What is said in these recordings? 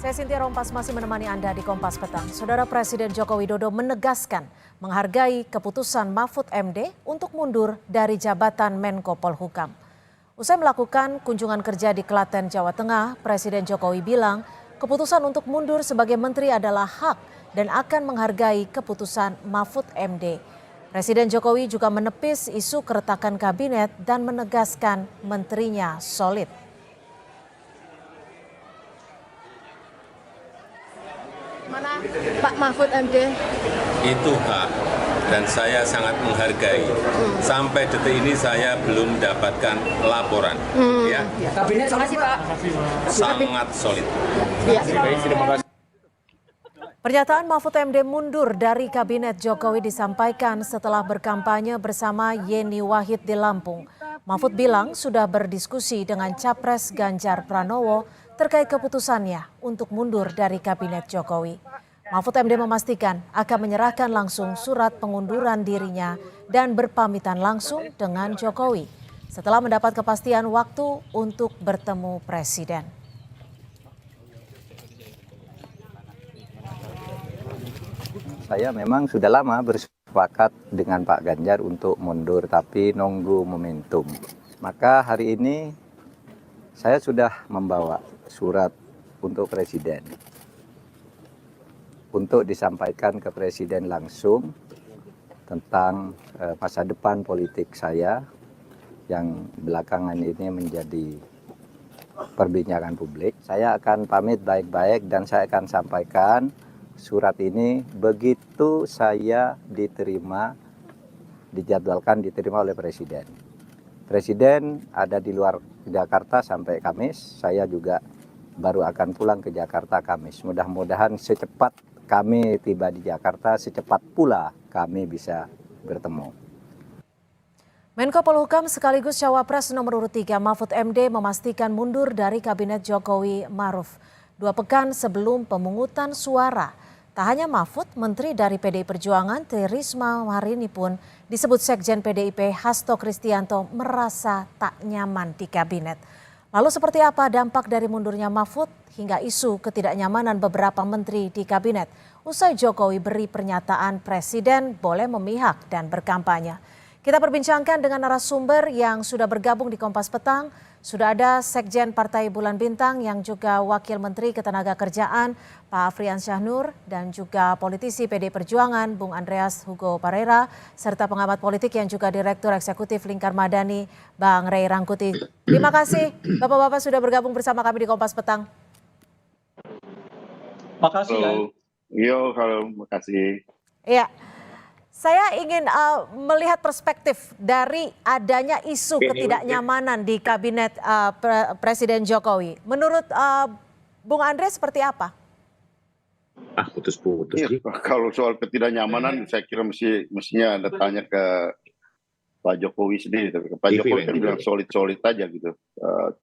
Saya Cynthia Rompas masih menemani Anda di Kompas Petang. Saudara Presiden Joko Widodo menegaskan menghargai keputusan Mahfud MD untuk mundur dari jabatan Menko Polhukam. Usai melakukan kunjungan kerja di Klaten, Jawa Tengah, Presiden Jokowi bilang keputusan untuk mundur sebagai menteri adalah hak dan akan menghargai keputusan Mahfud MD. Presiden Jokowi juga menepis isu keretakan kabinet dan menegaskan menterinya solid. Mana Pak Mahfud MD? Itu hak dan saya sangat menghargai. Sampai detik ini saya belum mendapatkan laporan. Ya. Kabinet terima kasih Pak. Sangat solid. Ya. Pernyataan Mahfud MD mundur dari Kabinet Jokowi disampaikan setelah berkampanye bersama Yeni Wahid di Lampung. Mahfud bilang sudah berdiskusi dengan Capres Ganjar Pranowo terkait keputusannya untuk mundur dari Kabinet Jokowi. Mahfud MD memastikan akan menyerahkan langsung surat pengunduran dirinya dan berpamitan langsung dengan Jokowi setelah mendapat kepastian waktu untuk bertemu Presiden. Saya memang sudah lama bersepakat dengan Pak Ganjar untuk mundur, tapi nunggu momentum. Maka hari ini saya sudah membawa surat untuk Presiden, untuk disampaikan ke Presiden langsung tentang masa depan politik saya yang belakangan ini menjadi perbincangan publik. Saya akan pamit baik-baik dan saya akan sampaikan surat ini begitu saya dijadwalkan diterima oleh Presiden. Presiden ada di luar Jakarta sampai Kamis, saya juga baru akan pulang ke Jakarta Kamis. Mudah-mudahan secepat kami tiba di Jakarta, secepat pula kami bisa bertemu. Menko Polhukam sekaligus Cawapres nomor urut 3 Mahfud MD memastikan mundur dari Kabinet Jokowi Maruf 2 pekan sebelum pemungutan suara. Tak hanya Mahfud, Menteri dari PDI Perjuangan Tri Risma Marini pun disebut Sekjen PDIP Hasto Kristianto merasa tak nyaman di kabinet. Lalu seperti apa dampak dari mundurnya Mahfud hingga isu ketidaknyamanan beberapa menteri di kabinet? Usai Jokowi beri pernyataan Presiden boleh memihak dan berkampanye. Kita perbincangkan dengan narasumber yang sudah bergabung di Kompas Petang. Sudah ada Sekjen Partai Bulan Bintang yang juga Wakil Menteri Ketenagakerjaan Pak Afriansyah Nur dan juga politisi PD Perjuangan Bung Andreas Hugo Parera serta pengamat politik yang juga Direktur Eksekutif Lingkar Madani Bang Ray Rangkuti. Terima kasih Bapak-Bapak sudah bergabung bersama kami di Kompas Petang. Makasih. Halo, makasih. Iya. Saya ingin melihat perspektif dari adanya isu ketidaknyamanan di kabinet Presiden Jokowi. Menurut Bung Andre seperti apa? Putus-putus. Ya, kalau soal ketidaknyamanan, saya kira mestinya Anda tanya ke Pak Jokowi sendiri. Tapi Pak Jokowi kan bilang solid-solid aja gitu.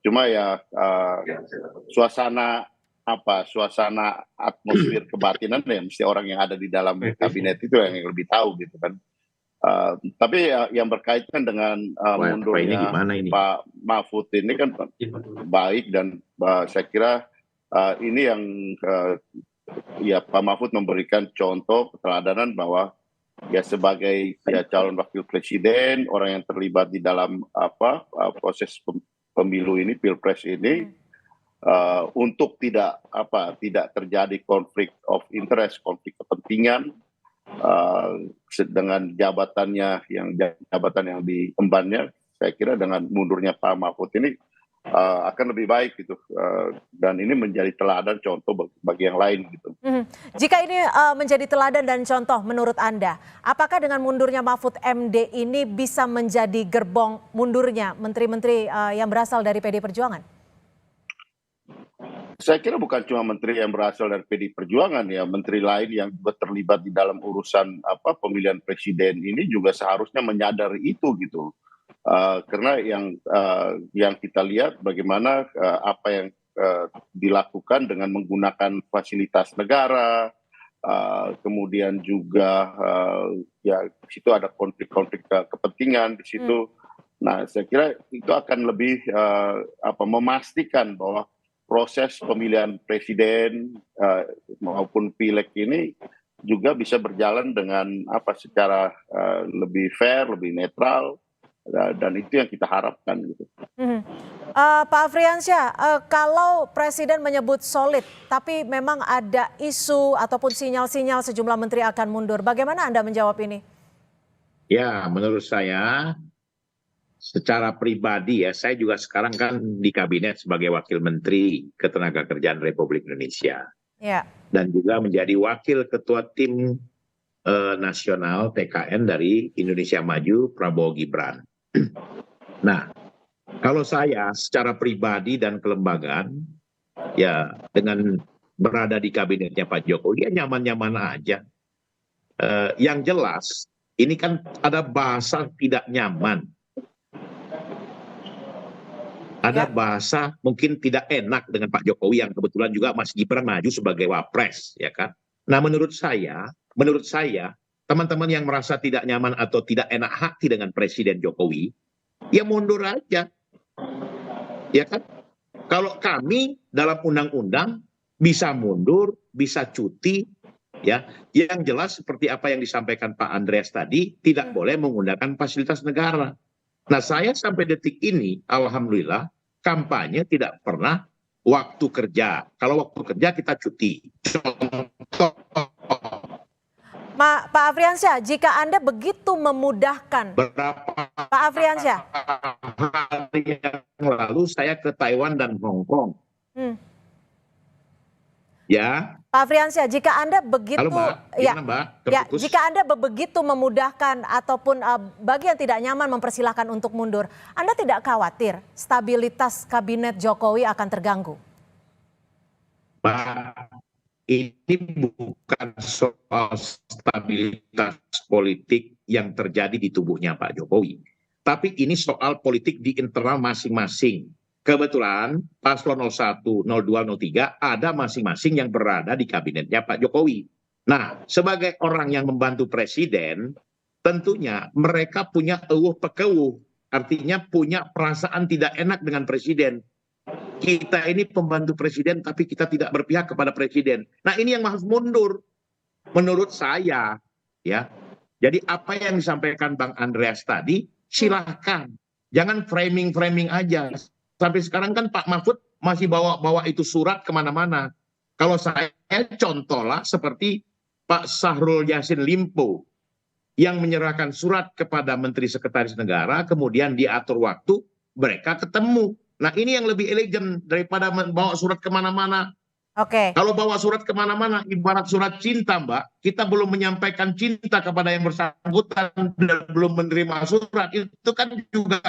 Cuma ya suasana atmosfer kebatinan ya mesti orang yang ada di dalam kabinet itu yang lebih tahu gitu kan. Tapi yang berkaitan dengan mundurnya Pak Mahfud ini kan baik dan saya kira ini yang ya Pak Mahfud memberikan contoh keteladanan bahwa ya sebagai calon wakil presiden, orang yang terlibat di dalam proses pemilu ini, pilpres ini. Untuk tidak terjadi konflik of interest, konflik kepentingan dengan jabatan yang diembannya, saya kira dengan mundurnya Pak Mahfud ini akan lebih baik gitu, dan ini menjadi teladan contoh bagi yang lain gitu. Jika ini menjadi teladan dan contoh menurut Anda, apakah dengan mundurnya Mahfud MD ini bisa menjadi gerbong mundurnya menteri-menteri yang berasal dari PD Perjuangan? Saya kira bukan cuma menteri yang berasal dari PD Perjuangan ya, menteri lain yang juga terlibat di dalam urusan pemilihan presiden ini juga seharusnya menyadari itu gitu. Karena yang kita lihat bagaimana apa yang dilakukan dengan menggunakan fasilitas negara, kemudian juga ya di situ ada konflik-konflik kepentingan di situ. Nah, saya kira itu akan lebih memastikan bahwa proses pemilihan presiden maupun pileg ini juga bisa berjalan dengan secara lebih fair, lebih netral, dan itu yang kita harapkan gitu. Pak Afriansyah, kalau Presiden menyebut solid, tapi memang ada isu ataupun sinyal-sinyal sejumlah menteri akan mundur, bagaimana Anda menjawab ini? Ya, menurut saya secara pribadi ya, saya juga sekarang kan di kabinet sebagai Wakil Menteri Ketenagakerjaan Republik Indonesia. Ya. Dan juga menjadi Wakil Ketua Tim Nasional TKN dari Indonesia Maju Prabowo Gibran. Nah, kalau saya secara pribadi dan kelembagaan, ya dengan berada di kabinetnya Pak Jokowi, ya nyaman-nyaman aja. Yang jelas, ini kan ada bahasa tidak nyaman. Ada bahasa mungkin tidak enak dengan Pak Jokowi yang kebetulan juga Mas Gibran maju sebagai wapres, ya kan? Nah, menurut saya, teman-teman yang merasa tidak nyaman atau tidak enak hati dengan Presiden Jokowi, ya mundur aja, ya kan? Kalau kami dalam undang-undang bisa mundur, bisa cuti, ya. Yang jelas seperti apa yang disampaikan Pak Andreas tadi, tidak boleh menggunakan fasilitas negara. Nah, saya sampai detik ini, alhamdulillah, kampanye tidak pernah waktu kerja. Kalau waktu kerja kita cuti. Contoh. Pak Afriansyah, jika Anda begitu memudahkan, Pak Afriansyah, hari yang lalu saya ke Taiwan dan Hong Kong. Ya. Pak Afriansyah, jika Anda begitu, halo, Mbak. Gimana, Mbak? Ya, jika Anda begitu memudahkan ataupun bagi yang tidak nyaman mempersilahkan untuk mundur, Anda tidak khawatir stabilitas kabinet Jokowi akan terganggu? Mbak, ini bukan soal stabilitas politik yang terjadi di tubuhnya Pak Jokowi, tapi ini soal politik di internal masing-masing. Kebetulan paslon 01, 02, 03 ada masing-masing yang berada di kabinetnya Pak Jokowi. Nah, sebagai orang yang membantu presiden, tentunya mereka punya eueuh pekeueuh, artinya punya perasaan tidak enak dengan presiden. Kita ini pembantu presiden tapi kita tidak berpihak kepada presiden. Nah, ini yang harus mundur menurut saya, ya. Jadi apa yang disampaikan Bang Andreas tadi, silahkan. Jangan framing-framing aja. Sampai sekarang kan Pak Mahfud masih bawa itu surat kemana-mana. Kalau saya contohlah seperti Pak Syahrul Yassin Limpo yang menyerahkan surat kepada Menteri Sekretaris Negara, kemudian diatur waktu, mereka ketemu. Nah, ini yang lebih elegan daripada bawa surat kemana-mana. Oke. Kalau bawa surat kemana-mana, ibarat surat cinta, Mbak, kita belum menyampaikan cinta kepada yang bersangkutan dan belum menerima surat, itu kan juga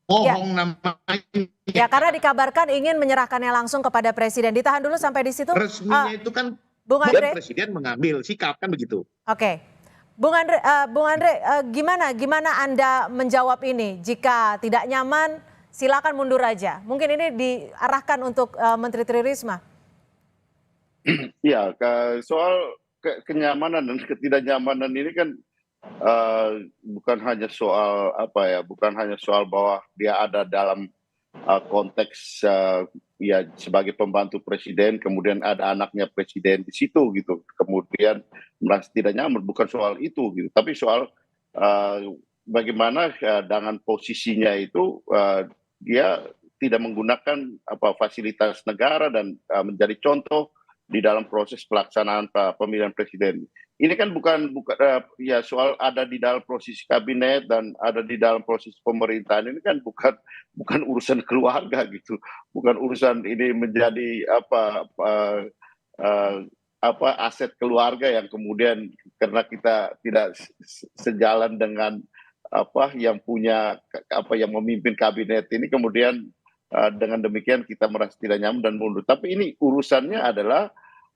bohong namanya. Ya, karena dikabarkan ingin menyerahkannya langsung kepada presiden. Ditahan dulu sampai di situ. Resminya itu kan Bung Andre, presiden mengambil sikap kan begitu. Oke. Bung Andre, gimana Anda menjawab ini? Jika tidak nyaman, silakan mundur aja. Mungkin ini diarahkan untuk Menteri Tri Risma. Ya, soal kenyamanan dan ketidaknyamanan ini kan bukan hanya soal bukan hanya soal bahwa dia ada dalam konteks ya sebagai pembantu presiden, kemudian ada anaknya presiden di situ gitu, kemudian merasa tidak nyaman, bukan soal itu gitu, tapi soal bagaimana dengan posisinya itu dia tidak menggunakan fasilitas negara dan menjadi contoh di dalam proses pelaksanaan pemilihan presiden. Ini kan bukan ya soal ada di dalam proses kabinet dan ada di dalam proses pemerintahan, ini kan bukan urusan keluarga gitu, bukan urusan ini menjadi aset keluarga yang kemudian karena kita tidak sejalan dengan yang punya yang memimpin kabinet ini, kemudian dengan demikian kita merasa tidak nyaman dan mundur. Tapi ini urusannya adalah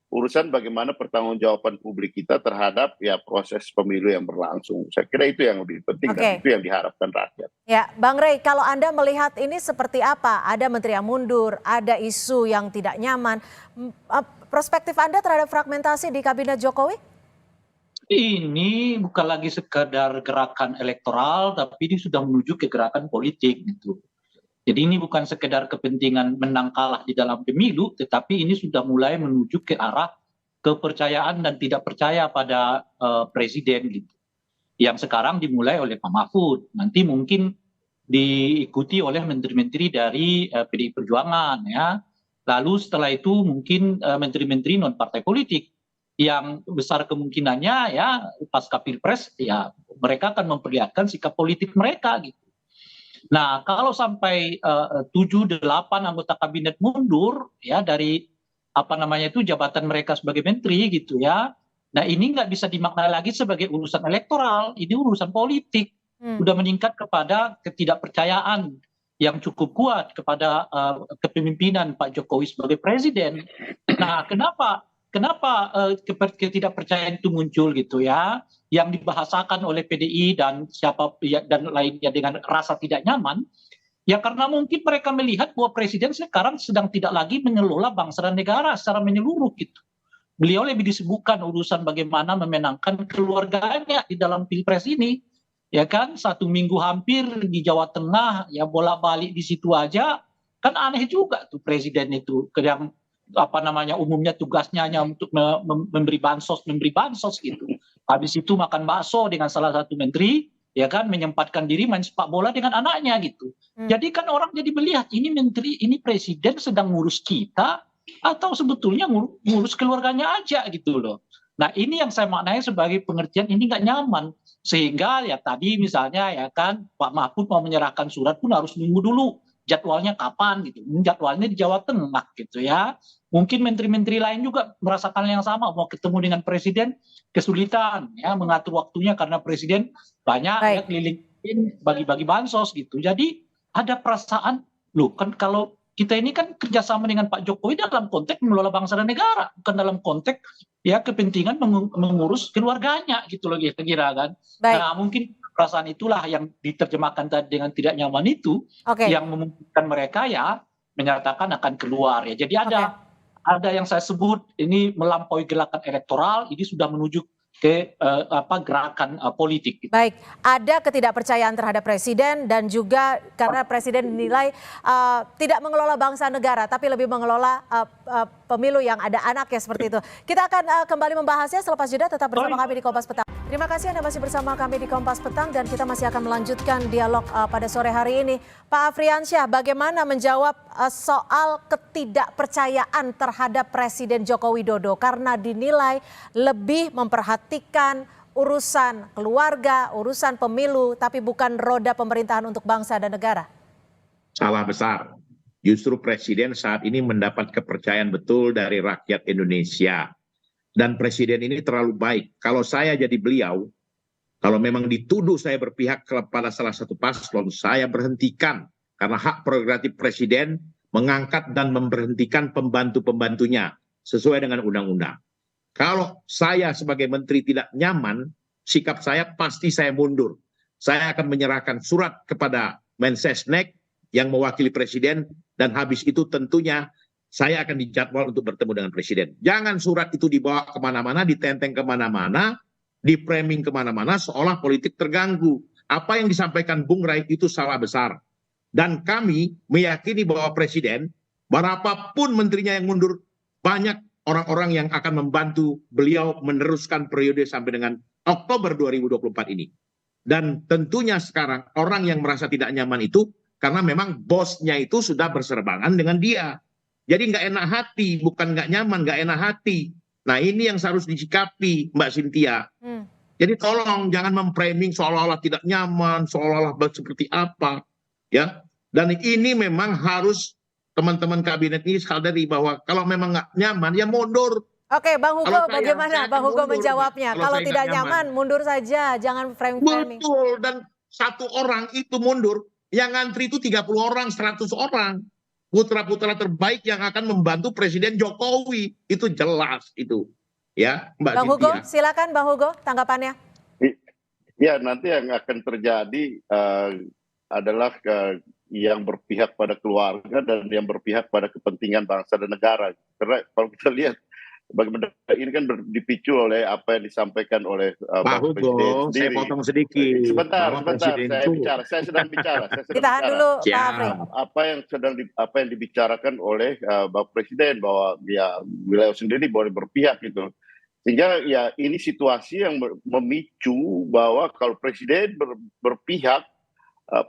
urusan bagaimana pertanggungjawaban publik kita terhadap ya proses pemilu yang berlangsung. Saya kira itu yang lebih penting dan itu yang diharapkan rakyat. Ya, Bang Rey, kalau Anda melihat ini seperti apa? Ada menteri yang mundur, ada isu yang tidak nyaman. Perspektif Anda terhadap fragmentasi di kabinet Jokowi? Ini bukan lagi sekedar gerakan elektoral, tapi ini sudah menuju ke gerakan politik gitu. Jadi ini bukan sekedar kepentingan menang kalah di dalam pemilu, tetapi ini sudah mulai menuju ke arah kepercayaan dan tidak percaya pada presiden gitu. Yang sekarang dimulai oleh Pak Mahfud, nanti mungkin diikuti oleh menteri-menteri dari PDI Perjuangan ya. Lalu setelah itu mungkin menteri-menteri non partai politik yang besar kemungkinannya ya pasca Pilpres ya mereka akan memperlihatkan sikap politik mereka gitu. Nah, kalau sampai 7-8 anggota kabinet mundur ya dari jabatan mereka sebagai menteri gitu ya. Nah, ini nggak bisa dimaknai lagi sebagai urusan elektoral, ini urusan politik. Udah meningkat kepada ketidakpercayaan yang cukup kuat kepada kepemimpinan Pak Jokowi sebagai presiden. Nah, kenapa ketidakpercayaan itu muncul gitu ya? Yang dibahasakan oleh PDI dan dan lainnya dengan rasa tidak nyaman, ya karena mungkin mereka melihat bahwa presiden sekarang sedang tidak lagi mengelola bangsa dan negara secara menyeluruh gitu. Beliau lebih disibukkan urusan bagaimana memenangkan keluarganya di dalam Pilpres ini, ya kan? 1 minggu hampir di Jawa Tengah, ya bolak-balik di situ aja, kan aneh juga tuh presiden itu, yang umumnya tugasnya hanya untuk memberi bansos gitu. Habis itu makan bakso dengan salah satu menteri, ya kan, menyempatkan diri main sepak bola dengan anaknya gitu. Jadi kan orang jadi melihat ini menteri, ini presiden sedang ngurus kita atau sebetulnya ngurus keluarganya aja gitu loh. Nah, ini yang saya maknai sebagai pengertian ini nggak nyaman. Sehingga ya tadi misalnya ya kan Pak Mahfud mau menyerahkan surat pun harus nunggu dulu jadwalnya kapan gitu. Jadwalnya di Jawa Tengah gitu ya. Mungkin menteri-menteri lain juga merasakan yang sama, mau ketemu dengan presiden kesulitan ya mengatur waktunya karena presiden banyak ya keliling bagi-bagi bansos gitu. Jadi ada perasaan loh kan kalau kita ini kan kerjasama dengan Pak Jokowi dalam konteks mengelola bangsa dan negara, bukan dalam konteks ya kepentingan mengurus keluarganya gitu loh kira-kira kan. Nah mungkin perasaan itulah yang diterjemahkan tadi dengan tidak nyaman itu yang memungkinkan mereka ya menyatakan akan keluar ya. Jadi ada yang saya sebut ini melampaui gerakan elektoral, ini sudah menuju ke gerakan politik. Gitu. Baik, ada ketidakpercayaan terhadap presiden dan juga karena presiden dinilai tidak mengelola bangsa negara, tapi lebih mengelola pemilu yang ada anaknya seperti itu. Kita akan kembali membahasnya selepas jeda, tetap bersama kami di Kompas Petang. Terima kasih Anda masih bersama kami di Kompas Petang dan kita masih akan melanjutkan dialog pada sore hari ini. Pak Afriansyah, bagaimana menjawab soal ketidakpercayaan terhadap Presiden Joko Widodo karena dinilai lebih memperhatikan urusan keluarga, urusan pemilu, tapi bukan roda pemerintahan untuk bangsa dan negara? Salah besar. Justru Presiden saat ini mendapat kepercayaan betul dari rakyat Indonesia. Dan Presiden ini terlalu baik. Kalau saya jadi beliau, kalau memang dituduh saya berpihak kepada salah satu paslon, saya berhentikan. Karena hak prerogatif Presiden mengangkat dan memberhentikan pembantu-pembantunya sesuai dengan undang-undang. Kalau saya sebagai menteri tidak nyaman, sikap saya pasti saya mundur. Saya akan menyerahkan surat kepada Mensesnek yang mewakili Presiden dan habis itu tentunya saya akan dijadwal untuk bertemu dengan Presiden. Jangan surat itu dibawa kemana-mana, ditenteng kemana-mana, di-framing kemana-mana seolah politik terganggu. Apa yang disampaikan Bung Rai itu salah besar. Dan kami meyakini bahwa Presiden, berapapun menterinya yang mundur, banyak orang-orang yang akan membantu beliau meneruskan periode sampai dengan Oktober 2024 ini. Dan tentunya sekarang orang yang merasa tidak nyaman itu karena memang bosnya itu sudah berserbangan dengan dia. Jadi nggak enak hati, bukan nggak nyaman, nggak enak hati. Nah ini yang harus disikapi Mbak Cynthia. Jadi tolong jangan memframing seolah-olah tidak nyaman, seolah-olah seperti apa. Ya. Dan ini memang harus teman-teman kabinet ini sadari bahwa kalau memang nggak nyaman ya mundur. Oke, Bang Hugo bagaimana Bang Hugo menjawabnya? Kalau tidak nyaman mundur saja, jangan framing. Betul, dan satu orang itu mundur, yang ngantri itu 30 orang, 100 orang. Putra-putra terbaik yang akan membantu Presiden Jokowi. Itu jelas itu. Ya, Mbak Bang Hugo, Cynthia. silakan Bang Hugo tanggapannya. Ya, nanti yang akan terjadi adalah yang berpihak pada keluarga dan yang berpihak pada kepentingan bangsa dan negara. Karena kalau kita lihat bagaimana ini kan dipicu oleh apa yang disampaikan oleh Pak Bapak Presiden Hugo, saya sendiri. potong sedikit. Sebentar, Bapak Presiden saya itu. bicara, saya sedang bicara. Ditahan dulu, Pak Afri. Apa yang dibicarakan oleh Bapak Presiden bahwa ya beliau sendiri boleh berpihak gitu. Sehingga ya ini situasi yang memicu bahwa kalau Presiden berpihak,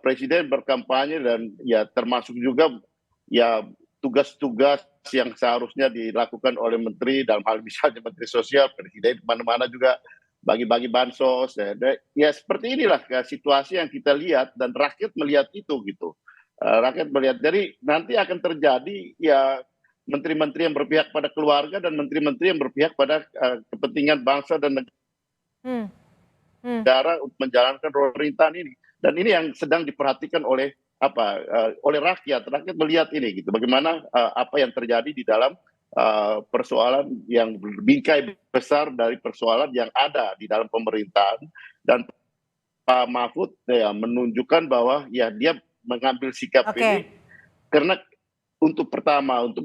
Presiden berkampanye dan ya termasuk juga ya tugas-tugas yang seharusnya dilakukan oleh menteri, dalam hal misalnya Menteri Sosial, Presiden kemana-mana juga bagi-bagi bansos. Ya seperti inilah situasi yang kita lihat dan rakyat melihat itu gitu. Rakyat melihat, jadi nanti akan terjadi ya menteri-menteri yang berpihak pada keluarga dan menteri-menteri yang berpihak pada kepentingan bangsa dan negara untuk menjalankan pemerintahan ini. Dan ini yang sedang diperhatikan oleh oleh rakyat melihat ini gitu, bagaimana apa yang terjadi di dalam persoalan yang berbingkai besar dari persoalan yang ada di dalam pemerintahan. Dan Pak Mahfud ya menunjukkan bahwa ya dia mengambil sikap ini karena untuk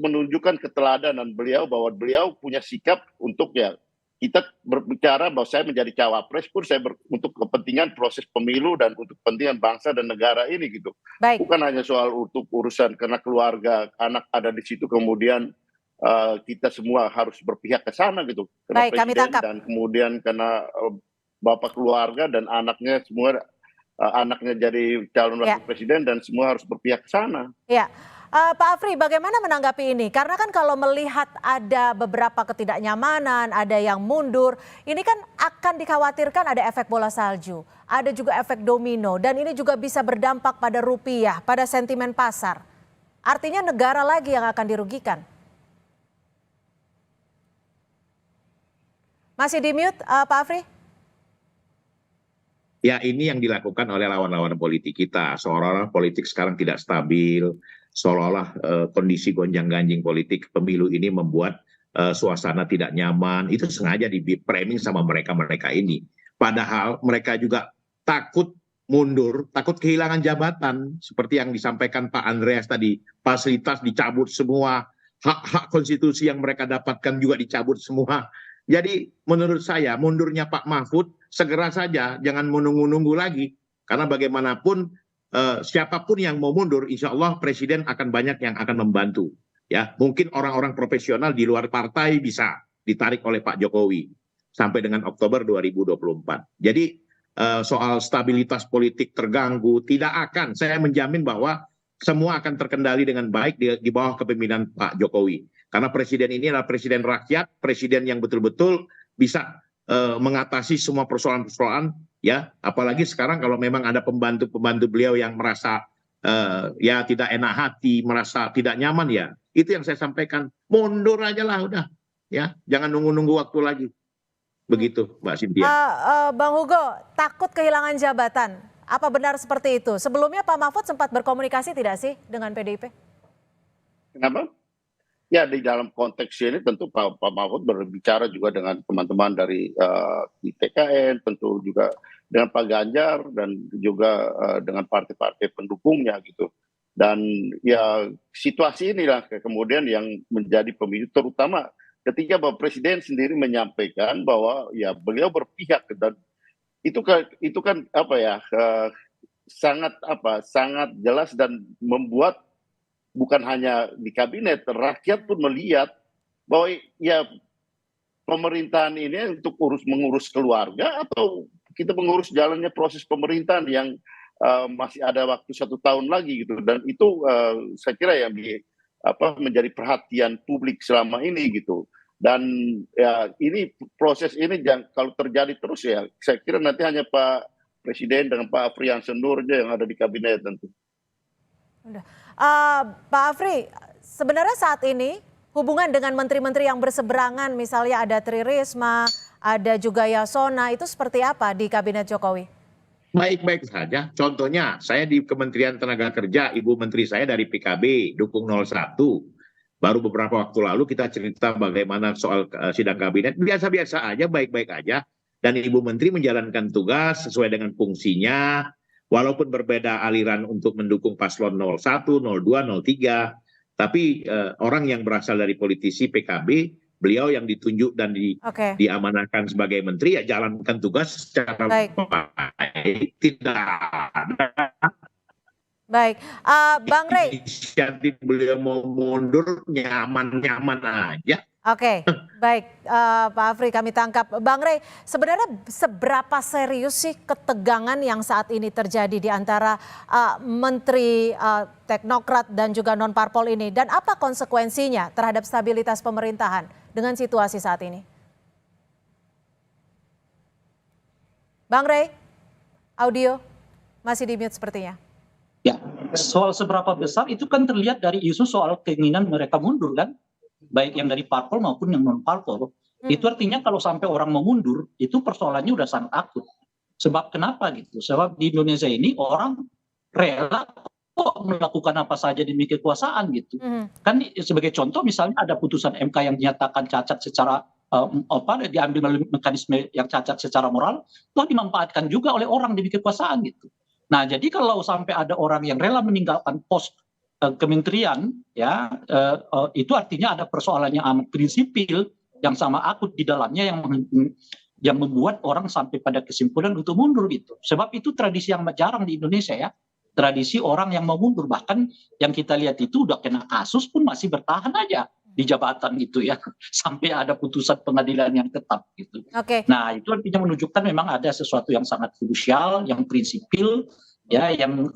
menunjukkan keteladanan beliau, bahwa beliau punya sikap untuk ya kita berbicara bahwa saya menjadi cawapres pun saya untuk kepentingan proses pemilu dan untuk kepentingan bangsa dan negara ini gitu. Baik. Bukan hanya soal untuk urusan karena keluarga, anak ada di situ kemudian kita semua harus berpihak ke sana gitu. Karena Baik, kami tangkap. Dan kemudian karena bapak keluarga dan anaknya semua anaknya jadi calon wakil presiden dan semua harus berpihak ke sana. Ya. Pak Afri, bagaimana menanggapi ini? Karena kan kalau melihat ada beberapa ketidaknyamanan, ada yang mundur, ini kan akan dikhawatirkan ada efek bola salju, ada juga efek domino, dan ini juga bisa berdampak pada rupiah, pada sentimen pasar. Artinya negara lagi yang akan dirugikan. Masih di mute, Pak Afri? Ya, ini yang dilakukan oleh lawan-lawan politik kita. Seolah-olah politik sekarang tidak stabil, seolah-olah kondisi gonjang-ganjing politik pemilu ini membuat suasana tidak nyaman. Itu sengaja di-framing sama mereka-mereka ini. Padahal mereka juga takut mundur, takut kehilangan jabatan. Seperti yang disampaikan Pak Andreas tadi, fasilitas dicabut semua, hak-hak konstitusi yang mereka dapatkan juga dicabut semua. Jadi menurut saya mundurnya Pak Mahfud segera saja, jangan menunggu-nunggu lagi. Karena bagaimanapun siapapun yang mau mundur, insya Allah Presiden akan banyak yang akan membantu. Ya, mungkin orang-orang profesional di luar partai bisa ditarik oleh Pak Jokowi sampai dengan Oktober 2024. Jadi soal stabilitas politik terganggu tidak akan. Saya menjamin bahwa semua akan terkendali dengan baik di bawah kepemimpinan Pak Jokowi. Karena Presiden ini adalah Presiden rakyat, Presiden yang betul-betul bisa mengatasi semua persoalan-persoalan. Ya, apalagi sekarang kalau memang ada pembantu-pembantu beliau yang merasa ya tidak enak hati, merasa tidak nyaman, ya itu yang saya sampaikan, mundur aja lah udah, ya jangan nunggu-nunggu waktu lagi, begitu Mbak Cynthia. Bang Hugo, takut kehilangan jabatan, apa benar seperti itu? Sebelumnya Pak Mahfud sempat berkomunikasi tidak sih dengan PDIP? Kenapa? Ya di dalam konteks ini tentu Pak Mahfud berbicara juga dengan teman-teman dari TKN, tentu juga dengan Pak Ganjar dan juga dengan partai-partai pendukungnya gitu. Dan ya situasi inilah kemudian yang menjadi pemicu, terutama ketika Bapak Presiden sendiri menyampaikan bahwa ya beliau berpihak, dan itu kan apa ya sangat jelas dan membuat bukan hanya di kabinet, rakyat pun melihat bahwa ya pemerintahan ini untuk mengurus keluarga atau kita mengurus jalannya proses pemerintahan yang masih ada waktu 1 tahun lagi gitu. Dan itu saya kira yang menjadi perhatian publik selama ini gitu. Dan ya ini proses ini kalau terjadi terus ya saya kira nanti hanya Pak Presiden dengan Pak Afriansyah Nur yang ada di kabinet tentu. Pak Afri, sebenarnya saat ini hubungan dengan menteri-menteri yang berseberangan, misalnya ada Tri Risma, ada juga Yasona, itu seperti apa di kabinet Jokowi? Baik-baik saja. Contohnya, saya di Kementerian Tenaga Kerja, Ibu Menteri saya dari PKB, dukung 01. Baru beberapa waktu lalu kita cerita bagaimana soal sidang kabinet, biasa-biasa aja, baik-baik aja. Dan Ibu Menteri menjalankan tugas sesuai dengan fungsinya, walaupun berbeda aliran untuk mendukung paslon 01, 02, 03, tapi orang yang berasal dari politisi PKB beliau yang ditunjuk dan Oke. diamanahkan sebagai menteri, ya jalankan tugas secara Baik. baik. Tidak ada Baik, Bang Rey. inisiatif beliau mau mundur, nyaman-nyaman aja. Oke, baik, Pak Afri, kami tangkap. Bang Rey, sebenarnya seberapa serius sih ketegangan yang saat ini terjadi di antara menteri teknokrat dan juga non parpol ini, dan apa konsekuensinya terhadap stabilitas pemerintahan dengan situasi saat ini? Bang Rey, audio masih di mute sepertinya. Ya, soal seberapa besar itu kan terlihat dari isu soal keinginan mereka mundur kan, baik yang dari parpol maupun yang non parpol. Itu artinya kalau sampai orang mau mundur, itu persoalannya udah sangat akut. Sebab kenapa gitu? Sebab di Indonesia ini orang rela kok melakukan apa saja demi kekuasaan gitu. Kan sebagai contoh misalnya ada putusan MK yang dinyatakan cacat secara diambil melalui mekanisme yang cacat secara moral, toh dimanfaatkan juga oleh orang demi kekuasaan gitu. Nah, jadi kalau sampai ada orang yang rela meninggalkan pos kementerian, ya itu artinya ada persoalan yang amat prinsipil yang sama akut di dalamnya yang membuat orang sampai pada kesimpulan untuk mundur gitu. Sebab itu tradisi yang jarang di Indonesia ya, tradisi orang yang mau mundur, bahkan yang kita lihat itu udah kena kasus pun masih bertahan aja di jabatan gitu ya, sampai ada putusan pengadilan yang tetap gitu. Oke. Nah, itu artinya menunjukkan memang ada sesuatu yang sangat krusial, yang prinsipil, ya, yang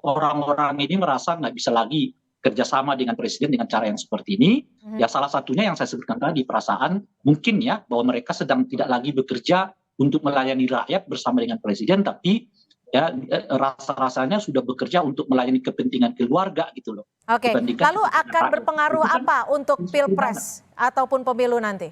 orang-orang ini merasa nggak bisa lagi kerjasama dengan presiden dengan cara yang seperti ini. Ya, salah satunya yang saya sebutkan tadi, perasaan mungkin ya bahwa mereka sedang tidak lagi bekerja untuk melayani rakyat bersama dengan presiden, tapi ya rasa-rasanya sudah bekerja untuk melayani kepentingan keluarga gitu loh. Oke, lalu akan berpengaruh apa untuk pilpres ataupun pemilu nanti?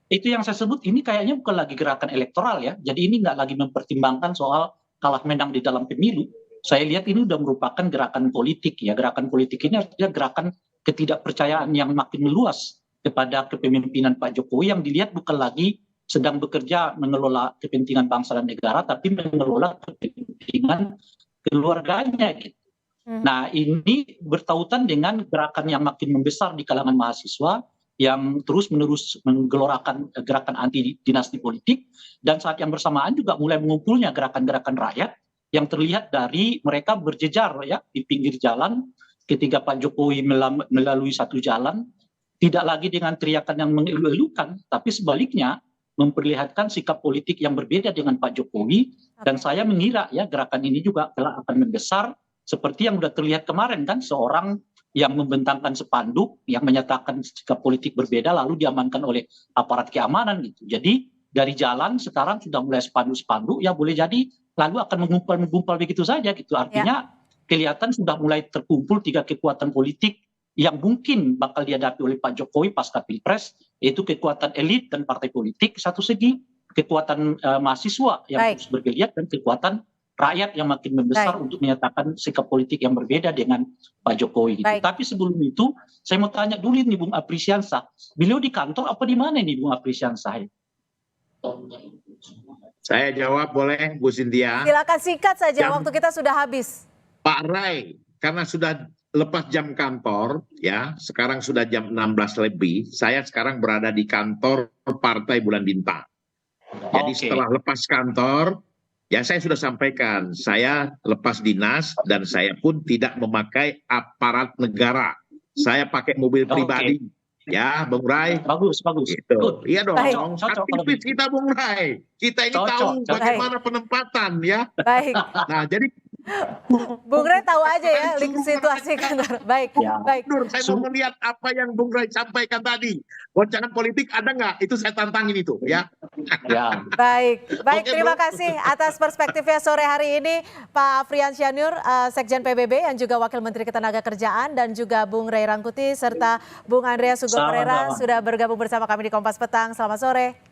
Itu yang saya sebut ini kayaknya bukan lagi gerakan elektoral ya. Jadi ini nggak lagi mempertimbangkan soal kalah menang di dalam pemilu. Saya lihat ini sudah merupakan gerakan politik ya. Gerakan politik ini artinya gerakan ketidakpercayaan yang makin meluas kepada kepemimpinan Pak Jokowi yang dilihat bukan lagi sedang bekerja mengelola kepentingan bangsa dan negara, tapi mengelola kepentingan keluarganya gitu. Nah, ini bertautan dengan gerakan yang makin membesar di kalangan mahasiswa yang terus-menerus menggelorakan gerakan anti dinasti politik, dan saat yang bersamaan juga mulai mengumpulnya gerakan-gerakan rakyat yang terlihat dari mereka berjejar ya di pinggir jalan ketika Pak Jokowi melalui satu jalan, tidak lagi dengan teriakan yang mengeluh-elukan, tapi sebaliknya memperlihatkan sikap politik yang berbeda dengan Pak Jokowi. Dan saya mengira ya gerakan ini juga telah akan membesar seperti yang sudah terlihat kemarin kan, seorang yang membentangkan spanduk yang menyatakan sikap politik berbeda lalu diamankan oleh aparat keamanan gitu. Jadi dari jalan sekarang sudah mulai spanduk-spanduk ya, boleh jadi lalu akan menggumpal begitu saja gitu. Artinya kelihatan sudah mulai terkumpul tiga kekuatan politik yang mungkin bakal dihadapi oleh Pak Jokowi pasca Pilpres, yaitu kekuatan elit dan partai politik satu segi, kekuatan mahasiswa yang terus bergeliat, dan kekuatan rakyat yang makin membesar untuk menyatakan sikap politik yang berbeda dengan Pak Jokowi gitu. Tapi sebelum itu saya mau tanya dulu nih Bung Aprisiansa, beliau di kantor apa di mana nih Bung Aprisiansa? Saya jawab boleh Bu Cynthia? Silakan singkat saja, waktu kita sudah habis. Pak Ray, karena sudah lepas jam kantor ya, sekarang sudah jam 16 lebih, saya sekarang berada di kantor Partai Bulan Bintang. Jadi setelah lepas kantor, ya saya sudah sampaikan, saya lepas dinas dan saya pun tidak memakai aparat negara. Saya pakai mobil pribadi. Ya, Bung Ray. Bagus. Gitu. Iya dong. Aktivis kita Bung Ray. Kita ini tahu bagaimana penempatan ya. Baik. Nah, jadi Bung Ray tahu aja ya situasi kantor. Baik. Saya mau melihat apa yang Bung Ray sampaikan tadi. Goncangan politik ada nggak? Itu saya tantangin itu ya. Baik. Terima kasih atas perspektifnya sore hari ini Pak Afriansyah, Sekjen PBB yang juga Wakil Menteri Ketenagakerjaan, dan juga Bung Ray Rangkuti serta Bung Andreas Hugo Pereira sudah bergabung bersama kami di Kompas Petang. Selamat sore.